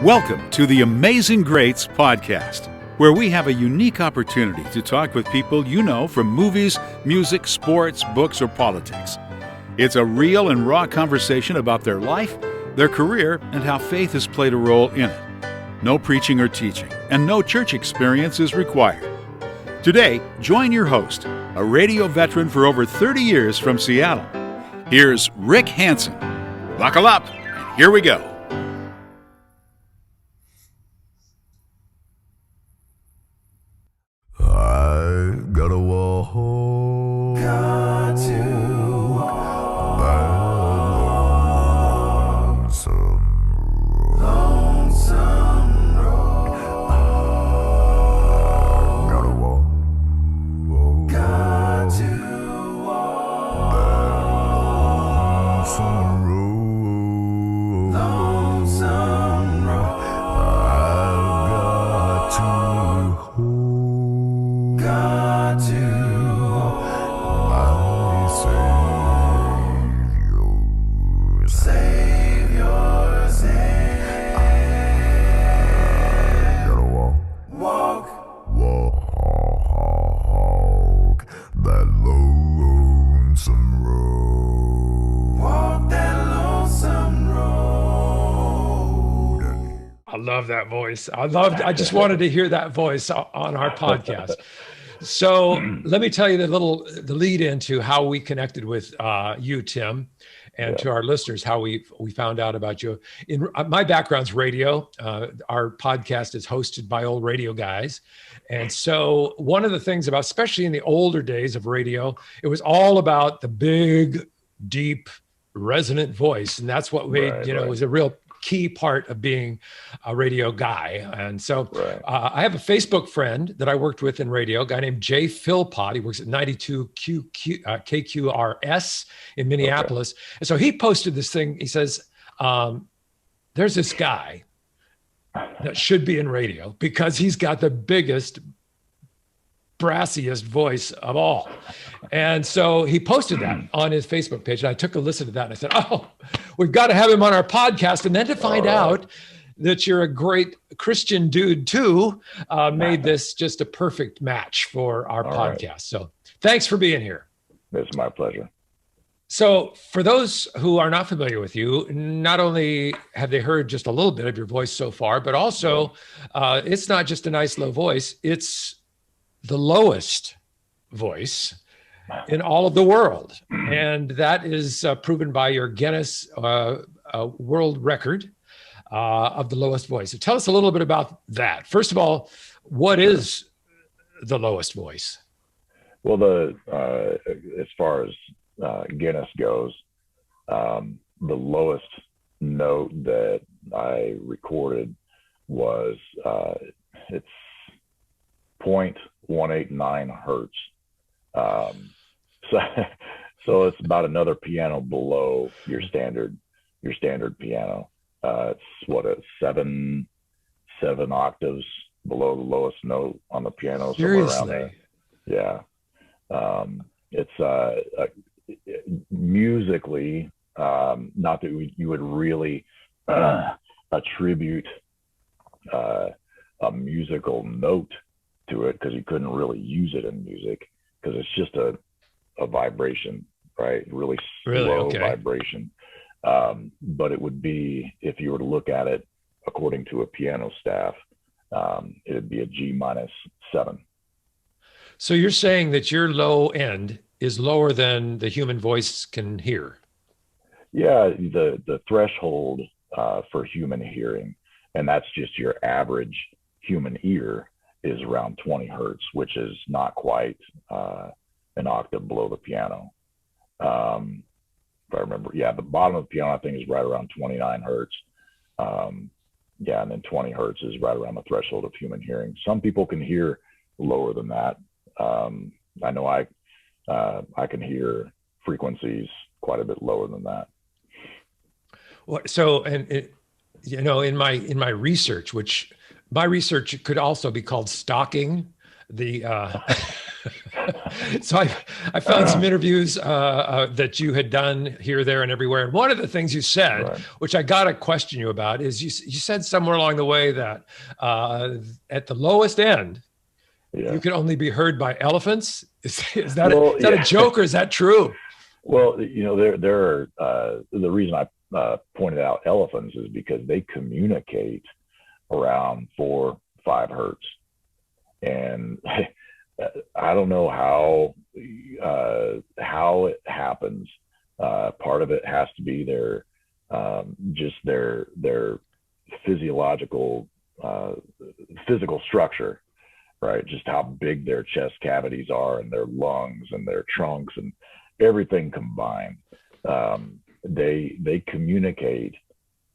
Welcome to the Amazing Greats podcast, where we have a unique opportunity to talk with people you know from movies, music, sports, books, or politics. It's a real and raw conversation about their life, their career, and how faith has played a role in it. No preaching or teaching, and no church experience is required. Today, join your host, a radio veteran for over 30 years from Seattle. Here's Rick Hansen. Buckle up, and here we go. I gotta walk. Got to lonesome road. I gotta walk. Got to walk lonesome road. Lonesome road. I've got to hold. God to my Savior's hand. I gotta walk that lonesome road. Walk that lonesome road. I love that voice. I just wanted to hear that voice on our podcast. So let me tell you the lead into how we connected with you, Tim, and to our listeners, how we found out about you. In my background's radio. Our podcast is hosted by old radio guys. And so one of the things about, especially in the older days of radio, it was all about the big, deep, resonant voice. And that's what made, was a real key part of being a radio guy. And so I have a Facebook friend that I worked with in radio, a guy named Jay Philpott. He works at 92 KQRS in Minneapolis. Okay. And so he posted this thing. He says, there's this guy that should be in radio because he's got the biggest, brassiest voice of all. And so he posted that on his Facebook page. And I took a listen to that and I said, oh, we've got to have him on our podcast. And then to find out that you're a great Christian dude too, made this just a perfect match for our podcast. Right. So thanks for being here. It's my pleasure. So for those who are not familiar with you, not only have they heard just a little bit of your voice so far, but also it's not just a nice low voice. It's the lowest voice in all of the world. And that is proven by your Guinness world record of the lowest voice. So tell us a little bit about that. First of all, what is the lowest voice? Well, as far as Guinness goes, the lowest note that I recorded was it's 0.189 hertz. So it's about another piano below your standard piano. It's seven octaves below the lowest note on the piano. Seriously? Somewhere around there. Yeah. It's musically, not that you would really attribute a musical note to it, because you couldn't really use it in music, because it's just a vibration, right? Really slow vibration. But it would be, if you were to look at it according to a piano staff, it'd be a G-7. So you're saying that your low end is lower than the human voice can hear? Yeah, the threshold for human hearing, and that's just your average human ear, is around 20 hertz, which is not quite an octave below the piano. If I remember, the bottom of the piano, I think, is right around 29 hertz. And then 20 hertz is right around the threshold of human hearing. Some people can hear lower than that. I know I can hear frequencies quite a bit lower than that. Well, so, in my research, which my research could also be called stalking the So I found some interviews that you had done here, there, and everywhere. And one of the things you said, Right. which I got to question you about, is you said somewhere along the way that at the lowest end, Yeah. you can only be heard by elephants. Is that, Well, is that a joke, or is that true? Well, there are, the reason I pointed out elephants is because they communicate around 4-5 hertz. And I don't know how it happens. Part of it has to be their physical structure, right? Just how big their chest cavities are, and their lungs and their trunks and everything combined. They communicate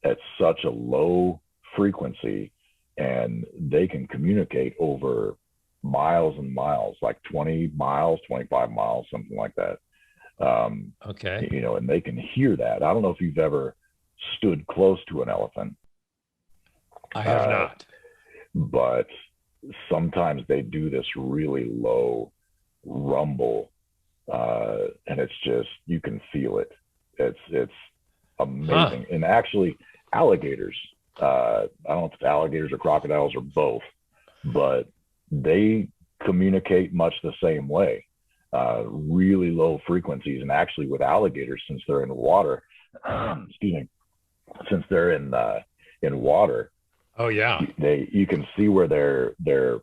at such a low frequency, and they can communicate over miles and miles, like 20 miles, 25 miles, something like that. Okay. And they can hear that. I don't know if you've ever stood close to an elephant. I have not. But sometimes they do this really low rumble, and it's just, you can feel it. It's amazing. And actually, alligators, I don't know if it's alligators or crocodiles or both, but they communicate much the same way, really low frequencies. And actually, with alligators, since they're in water, since they're in water, Oh yeah. You can see where the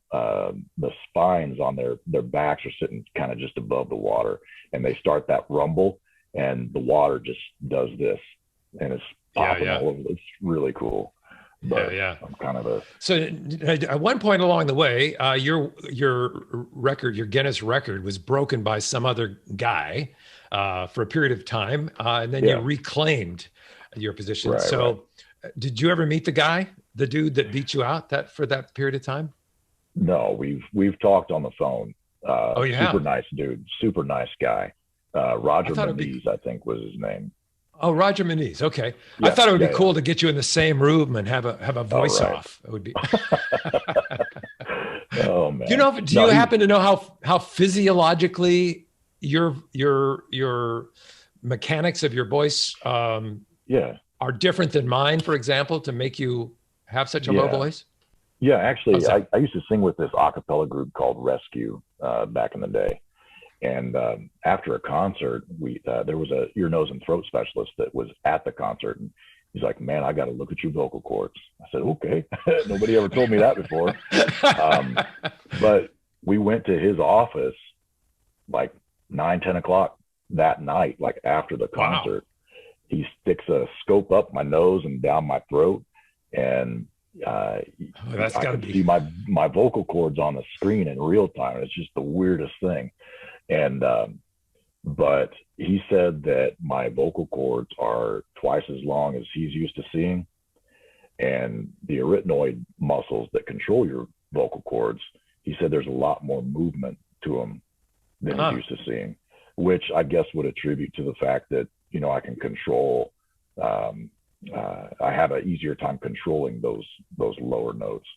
spines on their backs are sitting kind of just above the water, and they start that rumble, and the water just does this, and it's popping all over. It's really cool. But I'm kind of a. So at one point along the way, your record, your Guinness record, was broken by some other guy for a period of time, and then you reclaimed your position. Right, so, did you ever meet the dude that beat you out for that period of time? No, we've talked on the phone. Oh, you have? Super nice dude, super nice guy. Roger Moniz, I think was his name. Oh, Roger Moniz. Okay. Yeah, I thought it would be cool to get you in the same room and have a voice off. It would be. Oh man. Do you happen to know how physiologically your mechanics of your voice are different than mine, for example, to make you have such a low voice? Yeah, actually, I used to sing with this Acappella group called Rescue back in the day. And after a concert, there was a ear, nose, and throat specialist that was at the concert. And he's like, man, I got to look at your vocal cords. I said, okay. Nobody ever told me that before. But we went to his office like 9-10 o'clock that night, like after the concert. Wow. He sticks a scope up my nose and down my throat. And I could see my vocal cords on the screen in real time. It's just the weirdest thing. And but he said that my vocal cords are twice as long as he's used to seeing, and the arytenoid muscles that control your vocal cords, he said there's a lot more movement to them than he's used to seeing, which I guess would attribute to the fact that I can control. I have an easier time controlling those lower notes.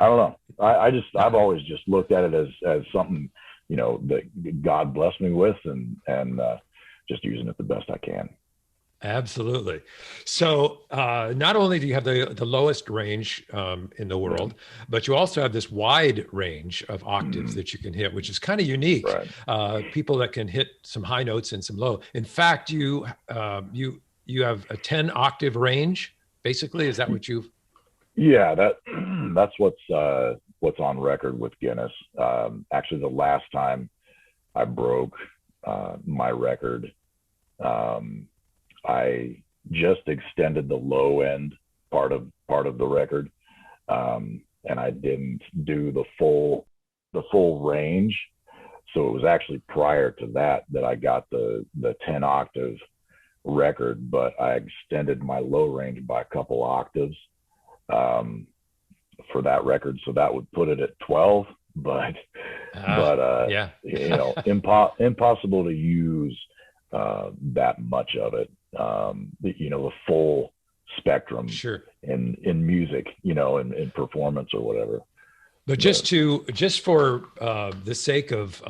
I don't know. I've always just looked at it as something, that God blessed me with, and just using it the best I can. Absolutely. So not only do you have the lowest range in the world, but you also have this wide range of octaves that you can hit, which is kind of unique. Right. People that can hit some high notes and some low. In fact, you have a 10 octave range. Basically, is that what you've? Yeah, that's what's on record with Guinness. Actually, the last time I broke my record, I just extended the low end part of the record, and I didn't do the full range. So it was actually prior to that I got the 10 octave record, but I extended my low range by a couple octaves for that record. So that would put it at 12, but impossible to use that much of it. The full spectrum in music, in performance or whatever. But just for the sake of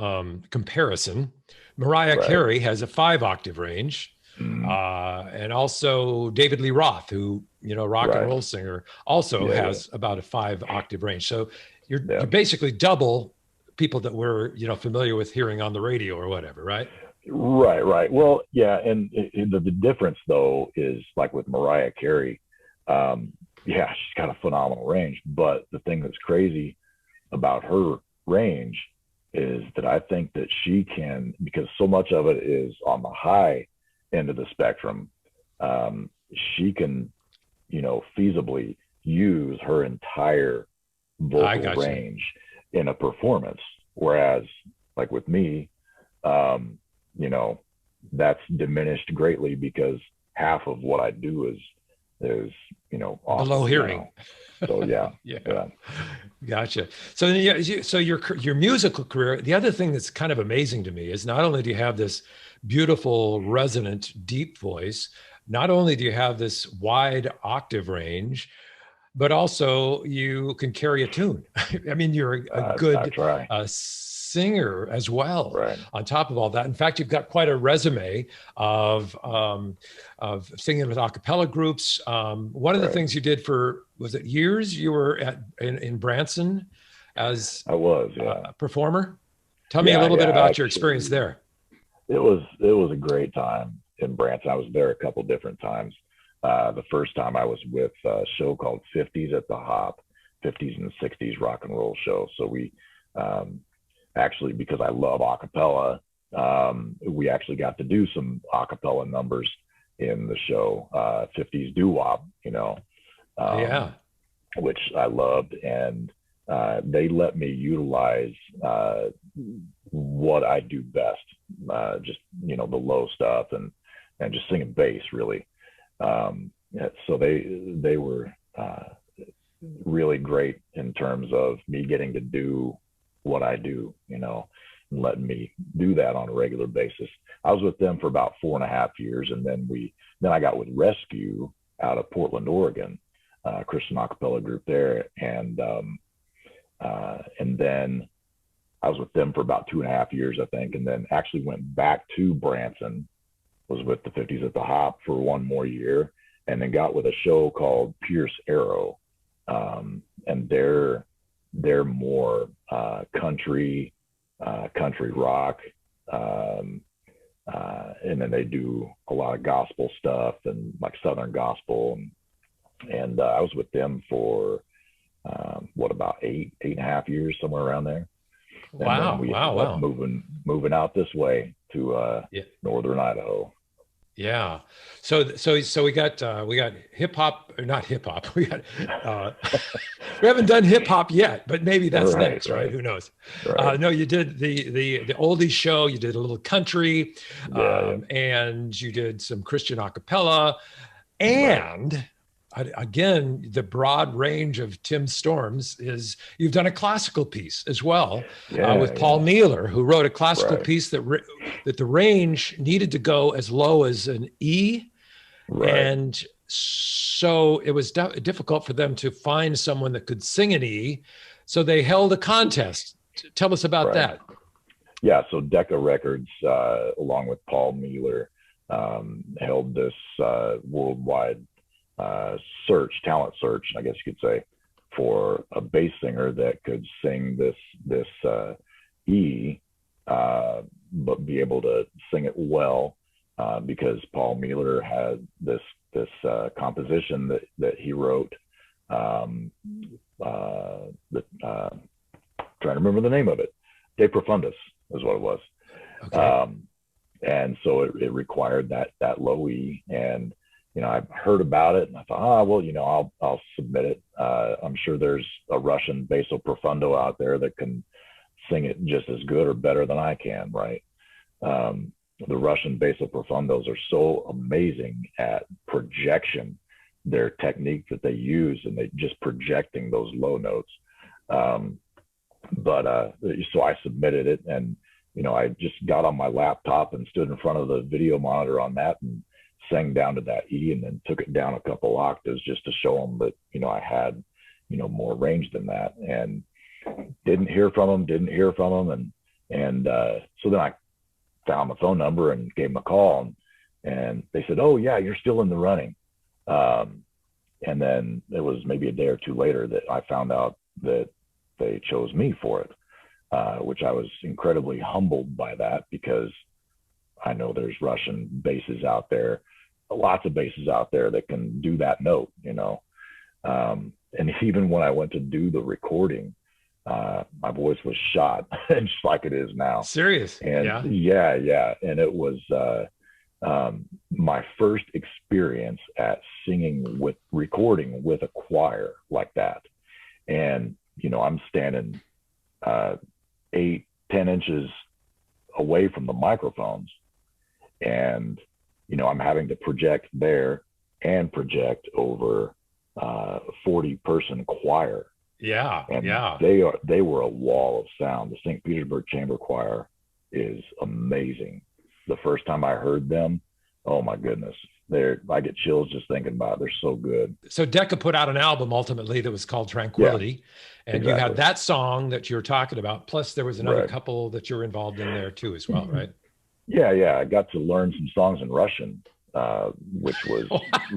comparison, Mariah Right. Carey has a 5-octave range, and also David Lee Roth, who rock and Right. roll singer, also Yeah, has about a 5-octave range. So you're Yeah. basically double people that we're familiar with hearing on the radio or whatever, right? Right. Well, yeah, and the difference though is like with Mariah Carey, yeah, she's got a phenomenal range. But the thing that's crazy about her range is that I think that she can, because so much of it is on the high end of the spectrum, she can, feasibly use her entire vocal range in a performance. Whereas, like with me, that's diminished greatly because half of what I do is awesome, Below hearing. So yeah. Gotcha. So your musical career, the other thing that's kind of amazing to me is not only do you have this beautiful, resonant, deep voice, not only do you have this wide octave range, but also you can carry a tune. I mean, you're a good singer as well. Right. On top of all that, in fact, you've got quite a resume of singing with Acappella groups. One of the things you did for, was it years? You were in Branson as a performer. Tell me a little bit about your experience there. It was a great time in Branson. I was there a couple different times. The first time I was with a show called 50s at the Hop, 50s and 60s rock and roll show. So we actually, because I love acapella, we actually got to do some acapella numbers in the show, 50s doo-wop, which I loved. And they let me utilize what I do best, just, the low stuff and just singing bass, really. So they were really great in terms of me getting to do what I do, and letting me do that on a regular basis. I was with them for about 4.5 years, and then I got with Rescue out of Portland, Oregon, Christian acapella group there, and then I was with them for about 2.5 years, I think, and then actually went back to Branson, was with the 50s at the Hop for 1 more year, and then got with a show called Pierce Arrow, and they're more country rock, and then they do a lot of gospel stuff and like Southern gospel, and I was with them for about 8.5 years, somewhere around there. Wow! Wow! Moving out this way to northern Idaho. Yeah. So we got hip hop, or not hip hop. We got we haven't done hip hop yet, but maybe that's next, right? Who knows? Right. No, you did the oldies show. You did a little country, and you did some Christian acapella, and again, the broad range of Tim Storms is you've done a classical piece as well with Paul Mueller, who wrote a classical piece that the range needed to go as low as an E. And so it was difficult for them to find someone that could sing an E. So they held a contest. Tell us about that. Yeah, so Decca Records, along with Paul Mueller, held this worldwide talent search, I guess you could say, for a bass singer that could sing this E, but be able to sing it well, because Paul Mueller had this composition that he wrote, trying to remember the name of it, De Profundis is what it was. Okay. And so it required that low E, and I heard about it and I thought, I'll submit it. I'm sure there's a Russian basso profundo out there that can sing it just as good or better than I can, right? The Russian basso profundos are so amazing at projection, their technique that they use, and they just projecting those low notes. So I submitted it, and, I just got on my laptop and stood in front of the video monitor on that and sang down to that E, and then took it down a couple octaves just to show them that, I had, more range than that. And didn't hear from them. And so then I found the phone number and gave them a call, and they said, "Oh yeah, you're still in the running." And then it was maybe a day or two later that I found out that they chose me for it, which I was incredibly humbled by that, because I know there's Russian basses out there, lots of basses out there that can do that note, you know. And even when I went to do the recording, my voice was shot just like it is now. Serious? And yeah. And it was my first experience at recording with a choir like that. And, you know, I'm standing 8-10 inches away from the microphones, and, you know, I'm having to project there and project over 40-person choir. Yeah. And yeah. they were a wall of sound. The St. Petersburg Chamber Choir is amazing. The first time I heard them, oh my goodness, I get chills just thinking about it. They're so good. So Decca put out an album ultimately that was called Tranquility. And exactly. You had that song that you were talking about. Plus there was another couple that you were involved in there too as well, right? Yeah. I got to learn some songs in Russian, which was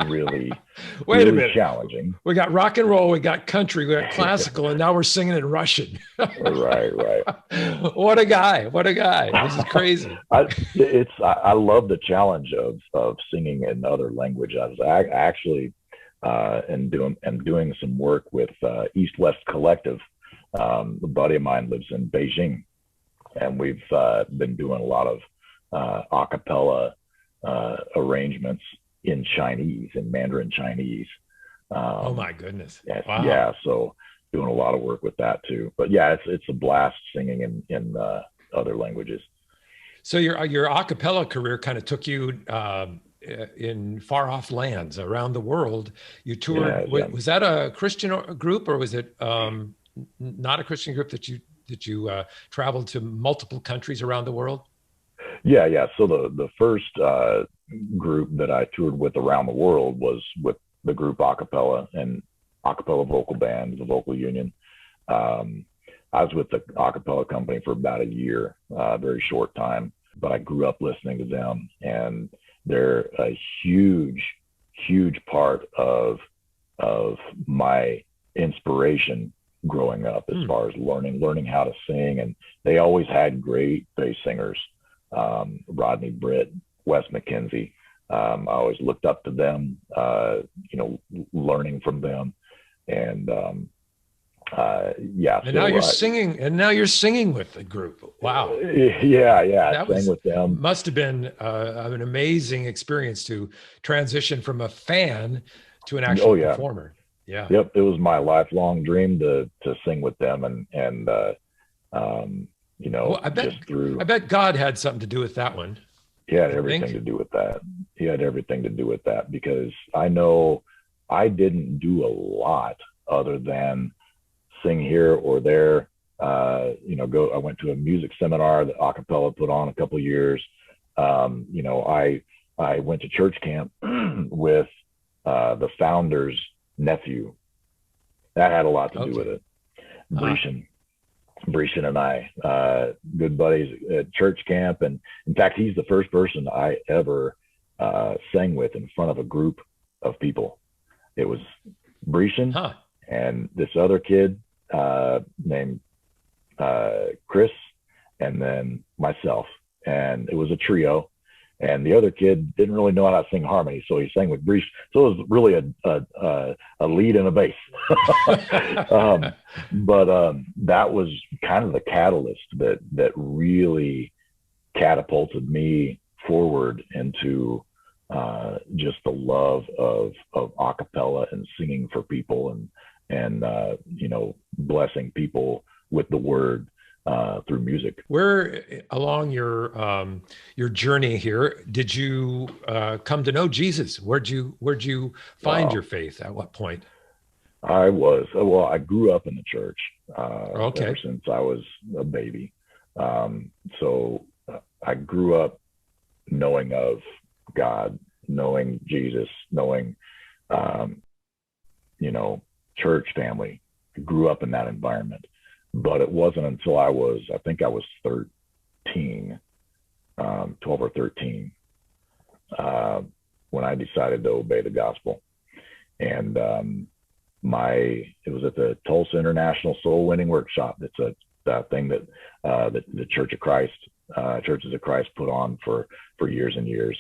really, Wait really a minute. challenging. We got rock and roll, we got country, we got classical, and now we're singing in Russian. Right. What a guy. This is crazy. I love the challenge of singing in other languages. I actually am doing some work with East West Collective. A buddy of mine lives in Beijing, and we've been doing a lot of Acappella arrangements in Chinese, in Mandarin Chinese. Oh my goodness. Wow. Yeah. So doing a lot of work with that too. But yeah, it's a blast singing in other languages. So your Acappella career kind of took you in far off lands around the world. You toured. Yeah. Was that a Christian group, or was it not a Christian group that you traveled to multiple countries around the world? Yeah. So the first group that I toured with around the world was with the group Acappella and Acappella Vocal Band, the vocal union. I was with the Acappella company for about a year, very short time, but I grew up listening to them, and they're a huge part of my inspiration growing up as far as learning how to sing. And they always had great bass singers. Rodney Britt, Wes McKenzie. I always looked up to them, learning from them. And yeah. And now you're singing, with the group. Wow. Yeah. I sang with them. Must have been an amazing experience to transition from a fan to an actual performer. Yeah. Yep. It was my lifelong dream to sing with them, and I bet God had something to do with that one. He had everything to do with that. He had everything to do with that, because I know I didn't do a lot other than sing here or there. I went to a music seminar that Acappella put on a couple of years. I went to church camp with the founder's nephew. That had a lot to do with it. Branson and I, good buddies at church camp. And in fact, he's the first person I ever sang with in front of a group of people. It was Branson and this other kid named Chris, and then myself. And it was a trio. And the other kid didn't really know how to sing harmony, so he sang with Branson. So it was really a lead and a bass. But that was kind of the catalyst that really catapulted me forward into just the love of Acappella and singing for people, and blessing people with the word through music. Where along your journey here did you come to know Jesus? Where'd you find your faith? At what point? I grew up in the church ever since I was a baby. So I grew up knowing of God, knowing Jesus, knowing church family. I grew up in that environment. But it wasn't until I think I was 13, 12 or 13, when I decided to obey the gospel. And it was at the Tulsa International Soul Winning Workshop. It's a thing that the Churches of Christ put on for years and years.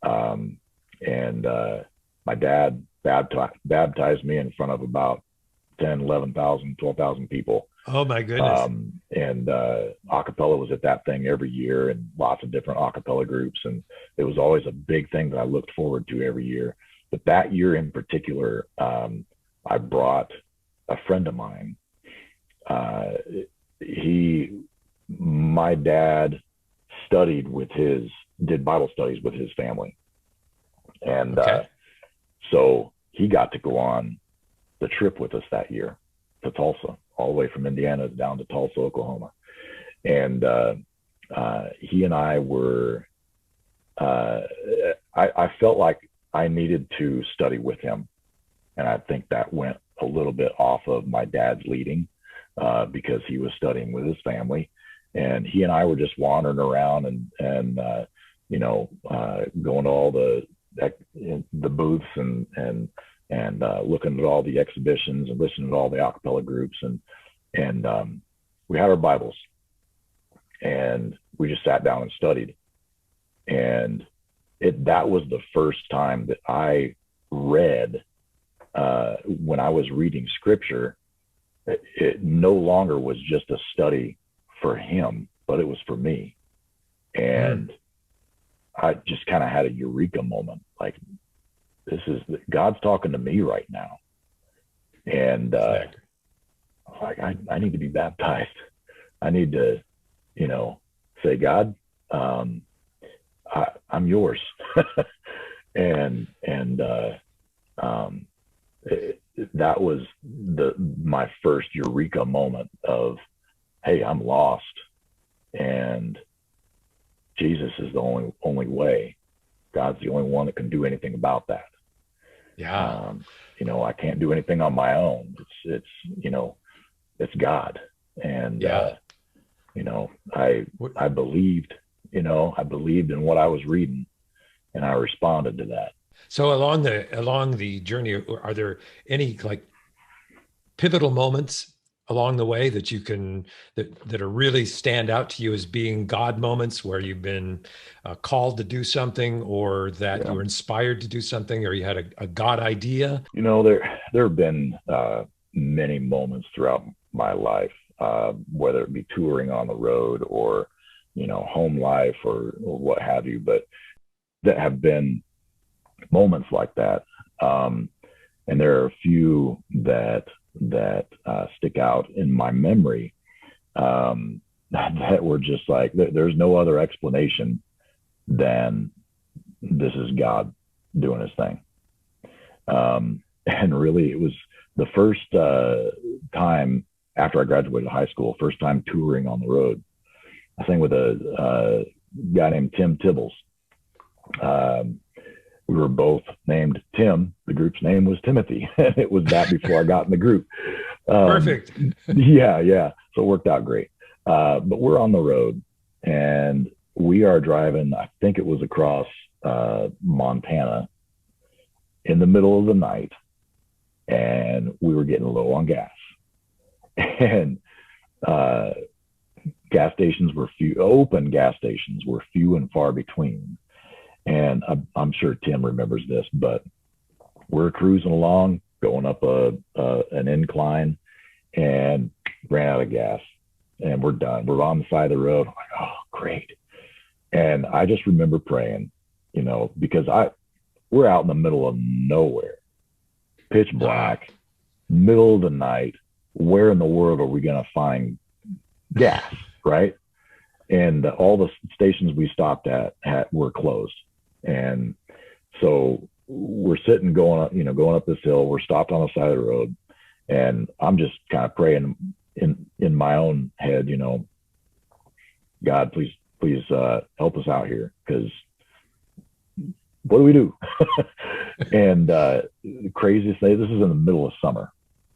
And my dad baptized me in front of about 10, 11,000, 12,000 people. Oh my goodness. And Acappella was at that thing every year, and lots of different Acappella groups. And it was always a big thing that I looked forward to every year. But that year in particular, I brought a friend of mine. My dad did Bible studies with his family. And so he got to go on the trip with us that year to Tulsa, all the way from Indiana down to Tulsa, Oklahoma. And he and I were, I felt like I needed to study with him. And I think that went a little bit off of my dad's leading, because he was studying with his family. And he and I were just wandering around and going to all the booths and looking at all the exhibitions and listening to all the Acappella groups. And we had our Bibles, and we just sat down and studied. And that was the first time that I read, when I was reading scripture, it no longer was just a study for him, but it was for me. And I just kind of had a eureka moment. Like, God's talking to me right now. And like, I need to be baptized. I need to, say, God, I'm yours. That was my first eureka moment of, hey, I'm lost, and Jesus is the only way. God's the only one that can do anything about that. Yeah. I can't do anything on my own. It's God. And, I believed, I believed in what I was reading, and I responded to that. So along the journey, are there any like pivotal moments along the way that you can that are really stand out to you as being God moments, where you've been called to do something, or that you were inspired to do something, or you had a God idea? There have been many moments throughout my life, whether it be touring on the road or home life or what have you, but that have been moments like that. And there are a few that stick out in my memory, that were just like, there's no other explanation than this is God doing his thing. And really, it was the first time after I graduated high school, first time touring on the road. I sang with a guy named Tim Tibbles. We were both named Tim. The group's name was Timothy. It was that before I got in the group. Perfect. Yeah. So it worked out great. But we're on the road, and we are driving, I think it was across Montana in the middle of the night, and we were getting low on gas. And gas stations were open gas stations were few and far between. And I'm sure Tim remembers this, but we're cruising along, going up an incline, and ran out of gas, and we're done. We're on the side of the road. I'm like, oh, great. And I just remember praying, because we're out in the middle of nowhere, pitch black, middle of the night. Where in the world are we going to find gas, right? And all the stations we stopped at were closed. And so we're sitting going up this hill. We're stopped on the side of the road, and I'm just kind of praying in my own head, God, please help us out here, because what do we do? And the craziest thing, this is in the middle of summer.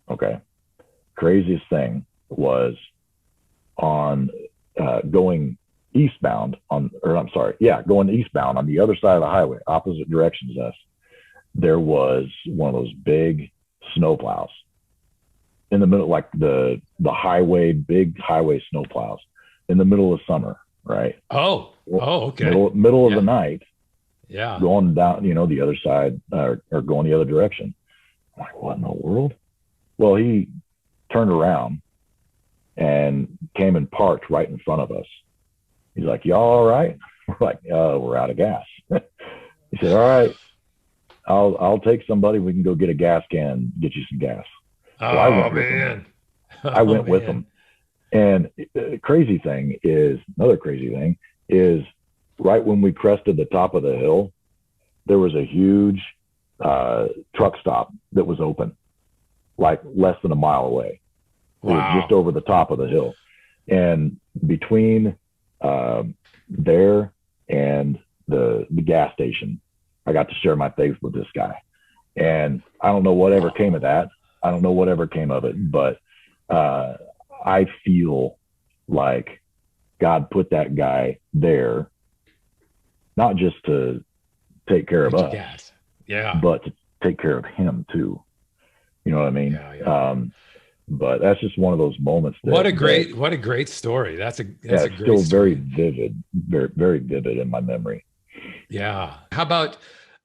Okay. Craziest thing was on going eastbound going eastbound on the other side of the highway, opposite directions as us. There was one of those big snowplows in the middle, like the highway, big highway snowplows in the middle of summer, right? Okay. Middle of the night, yeah, going down, the other side or going the other direction. I'm like, what in the world? Well, he turned around and came and parked right in front of us. He's like, y'all all right? We're like, we're out of gas. He said, all right, I'll take somebody. We can go get a gas can, get you some gas. So I went with him. And another crazy thing is right when we crested the top of the hill, there was a huge truck stop that was open, like less than a mile away. Wow. It was just over the top of the hill. And between there and the gas station, I got to share my faith with this guy. And I don't know whatever came of that. I don't know whatever came of it, but I feel like God put that guy there, not just to take care of us, but to take care of him too. You know what I mean? Yeah. But that's just one of those moments. What a great story. That's a great still story. Very vivid, very vivid in my memory. Yeah. How about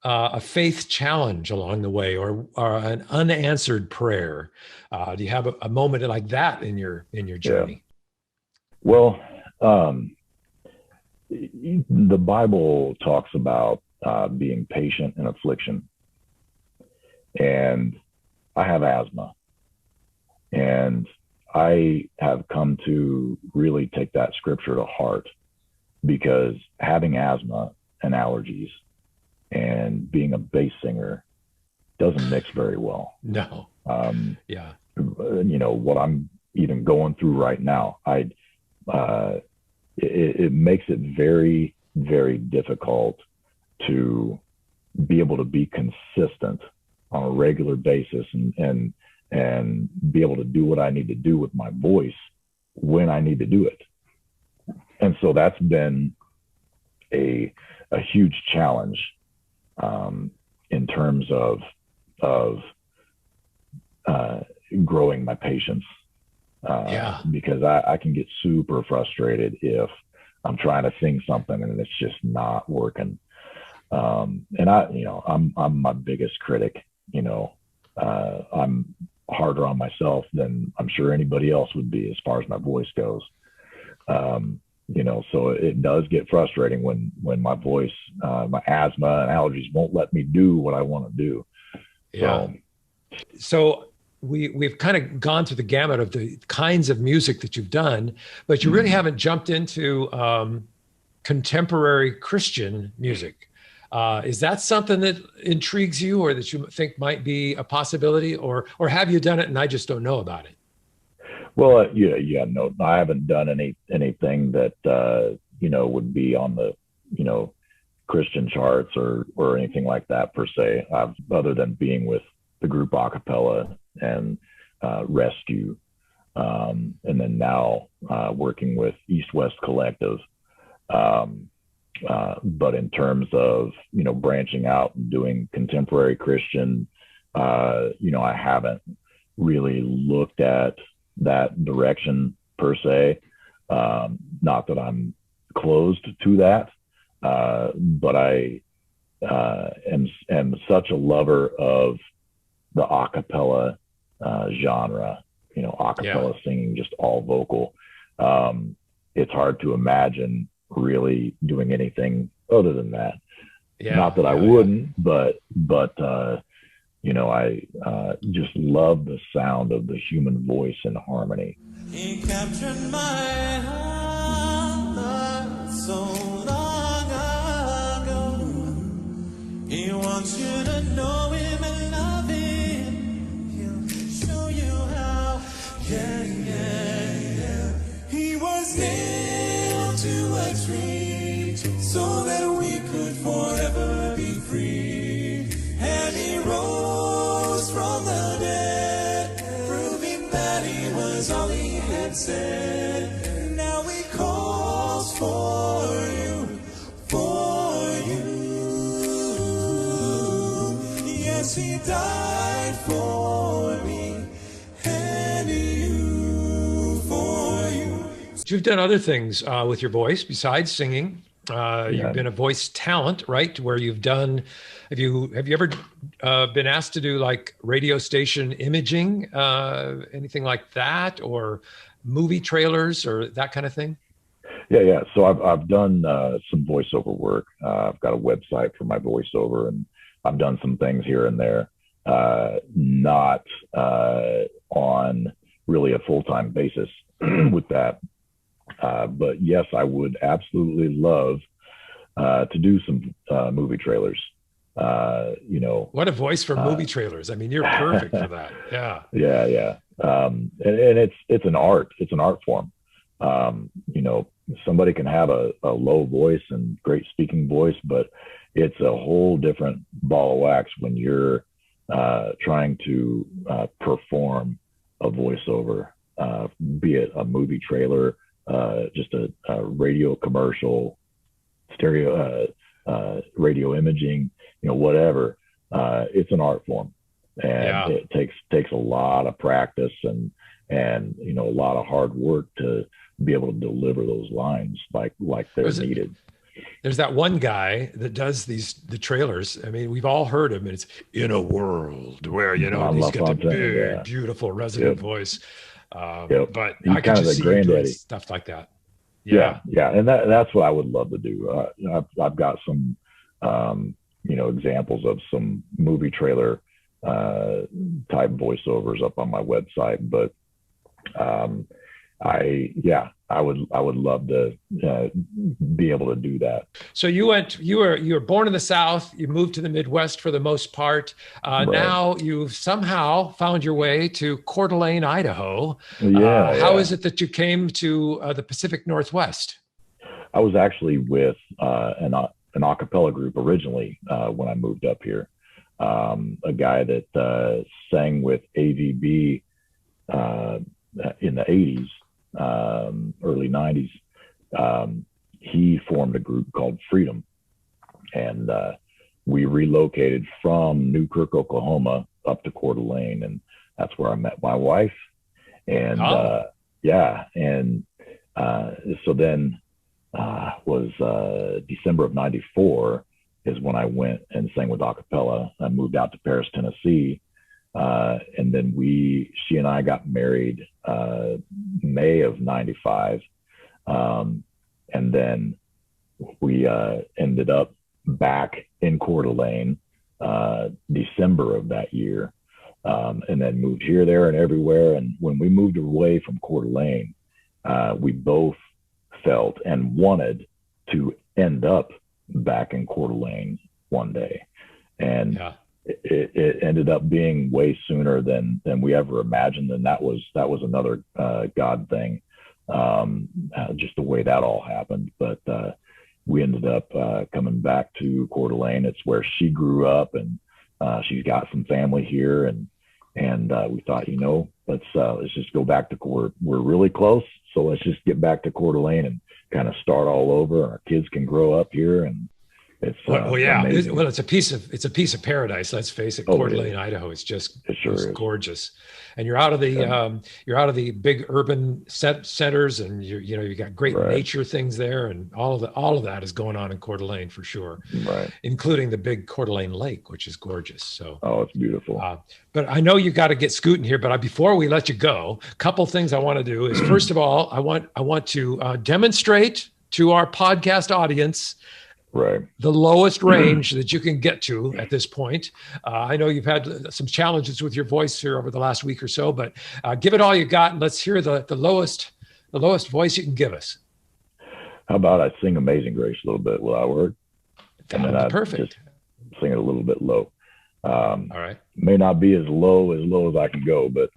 a faith challenge along the way, or an unanswered prayer? Do you have a moment like that in your journey? Yeah. Well, the Bible talks about being patient in affliction, and I have asthma, and I have come to really take that scripture to heart, because having asthma and allergies and being a bass singer doesn't mix very well. No. What I'm even going through right now, it makes it very, very difficult to be able to be consistent on a regular basis and be able to do what I need to do with my voice when I need to do it. And so that's been a huge challenge in terms of growing my patience, because I can get super frustrated if I'm trying to sing something and it's just not working. And I'm my biggest critic. I'm harder on myself than I'm sure anybody else would be as far as my voice goes. So it does get frustrating when my voice, my asthma and allergies won't let me do what I want to do. Yeah. So we've kind of gone through the gamut of the kinds of music that you've done, but you really haven't jumped into contemporary Christian music. Is that something that intrigues you, or that you think might be a possibility, or have you done it and I just don't know about it? Well, no, I haven't done anything that, would be on the, Christian charts or anything like that per se, other than being with the group Acappella and Rescue. And then now working with East West Collective. But in terms of, branching out and doing contemporary Christian, I haven't really looked at that direction per se. Not that I'm closed to that, but I am such a lover of the acapella genre, acapella singing, just all vocal. It's hard to imagine really doing anything other than that. Not that I wouldn't, but I just love the sound of the human voice in harmony. He captured my heart so long ago. He wants you to know him and love him. He'll show you how. Yeah. He was nailed to a tree so that we could forever be free. And he rose from the dead, proving that he was all he had said. Yes, he died for me and you for you. You've done other things with your voice besides singing. You've been a voice talent, right? Where you've done, have you ever been asked to do like radio station imaging, anything like that, or movie trailers or that kind of thing? Yeah. So I've done some voiceover work. I've got a website for my voiceover, and I've done some things here and there. Not on really a full-time basis with that. But yes, I would absolutely love to do some movie trailers. What a voice for movie trailers. I mean, you're perfect for that. Yeah. Yeah. And it's an art. It's an art form. Somebody can have a low voice and great speaking voice, but it's a whole different ball of wax when you're trying to perform a voiceover, be it a movie trailer, just a radio commercial, stereo, radio imaging, whatever. It's an art form, and it takes a lot of practice and a lot of hard work to be able to deliver those lines like they're needed. There's that one guy that does the trailers. I mean, we've all heard him, and it's in a world where, he's got the big, beautiful resonant voice. But he's I could just see you doing stuff like that. Yeah. And that's what I would love to do. I've got some, examples of some movie trailer type voiceovers up on my website, but I would love to be able to do that. So you were born in the South, you moved to the Midwest for the most part. Right. Now you've somehow found your way to Coeur d'Alene, Idaho. How is it that you came to the Pacific Northwest? I was actually with an Acappella group originally when I moved up here. A guy that sang with AVB in the 80s. Early 90s, he formed a group called Freedom, and we relocated from Newkirk, Oklahoma up to Coeur d'Alene, and that's where I met my wife. And so then was December of 94 is when I went and sang with Acappella. I moved out to Paris, Tennessee. And then she and I got married May of 95. And then we ended up back in Coeur d'Alene December of that year, and then moved here, there, and everywhere. And when we moved away from Coeur d'Alene, we both felt and wanted to end up back in Coeur d'Alene one day. And it ended up being way sooner than we ever imagined, and that was another God thing, just the way that all happened. But we ended up coming back to Coeur d'Alene. It's where she grew up, and she's got some family here, and we thought, let's just go back to Coeur. We're really close, so let's just get back to Coeur d'Alene and kind of start all over. Our kids can grow up here, and it's it's a piece of paradise. Let's face it, Coeur d'Alene, Idaho. It's just gorgeous, and you're out of the big urban centers, and you got great nature things there, and all of that is going on in Coeur d'Alene for sure, right? Including the big Coeur d'Alene Lake, which is gorgeous. So it's beautiful. But I know you got to get scooting here. But before we let you go, a couple things I want to do is first of all, I want to demonstrate to our podcast audience. Right. The lowest range that you can get to at this point. I know you've had some challenges with your voice here over the last week or so, but give it all you got, and let's hear the lowest voice you can give us. How about I sing Amazing Grace a little bit? Will that work? That would be perfect. Sing it a little bit low. All right. May not be as low as I can go, but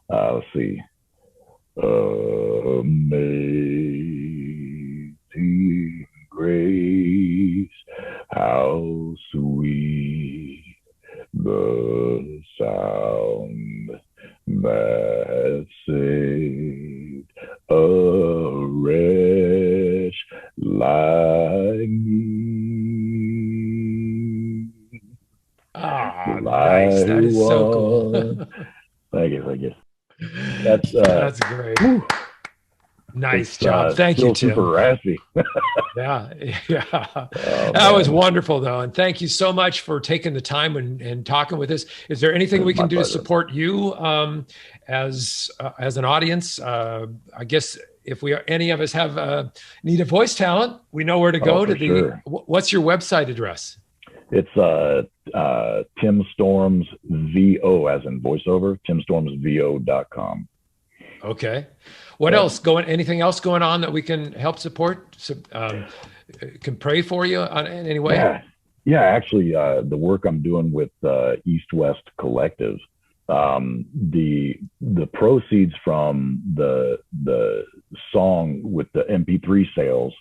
let's see. Amazing grace, how sweet the sound that saved a wretch like me. Nice. That is so cool. Thank you. That's That's great. whew, Nice job. Thank you, Tim. Super raspy. Yeah. Yeah. Oh, That was man. wonderful, though. And thank you so much for taking the time and talking with us. Is there anything It we was my can do to pleasure. support you as an audience? I guess if any of us have need a voice talent, we know where to go for to the. sure. What's your website address? It's Tim Storms VO as in voiceover, timstormsvo.com. Okay. What Yeah. else anything else going on that we can help support? Can pray for you in any way? Yeah. Actually, the work I'm doing with East West Collective, the proceeds from the song with the MP3 sales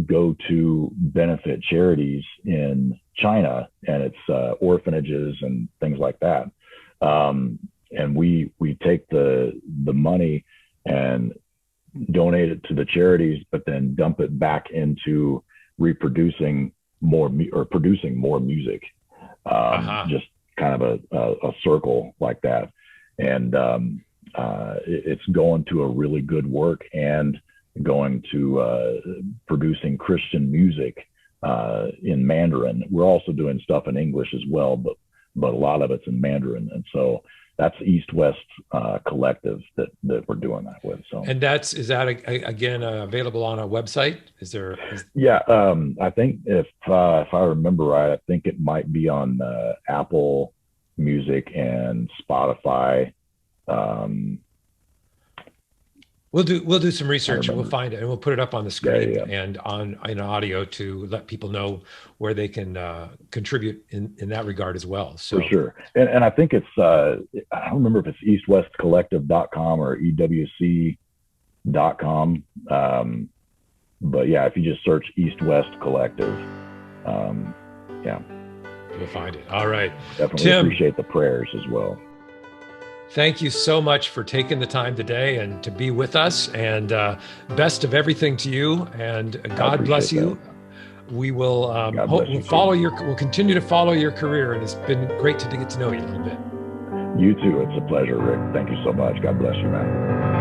go to benefit charities in China, and it's orphanages and things like that. And we take the money and donate it to the charities, but then dump it back into producing more music. Just kind of a circle like that. And it's going to a really good work and going to producing Christian music in Mandarin. We're also doing stuff in English as well, but a lot of it's in Mandarin. And so that's East West Collective that we're doing that with. So, and is that again available on a website? Yeah, I think if I remember right, I think it might be on Apple Music and Spotify. We'll do some research and we'll find it and we'll put it up on the screen and in audio to let people know where they can contribute in that regard as well. So for sure. And I think it's I don't remember if it's eastwestcollective.com or ewc.com. But yeah, if you just search East West Collective, yeah, we'll find it. All right. Definitely Tim, appreciate the prayers as well. Thank you so much for taking the time today and to be with us, and best of everything to you, and God bless you. That. We will we'll continue to follow your career, and it's been great to get to know you a little bit. You too. It's a pleasure, Rick. Thank you so much. God bless you, man.